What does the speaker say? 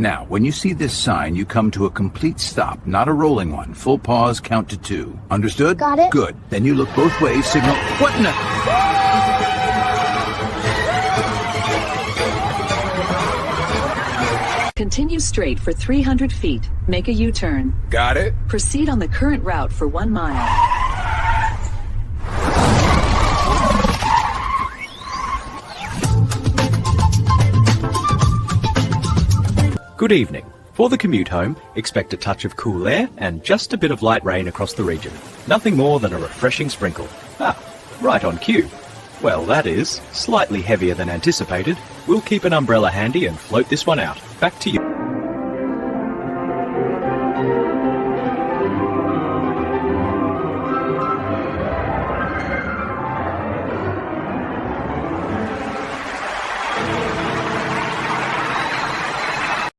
Now, when you see this sign, you come to a complete stop, not a rolling one. Full pause, count to 2. Understood? Got it. Good. Then you look both ways, signal. What in the... Continue straight for 300 feet. Make a U-turn. Got it. Proceed on the current route for 1 mile. Good evening. For the commute home, expect a touch of cool air and just a bit of light rain across the region. Nothing more than a refreshing sprinkle. Ah, right on cue. Well, that is slightly heavier than anticipated. We'll keep an umbrella handy and float this one out. Back to you.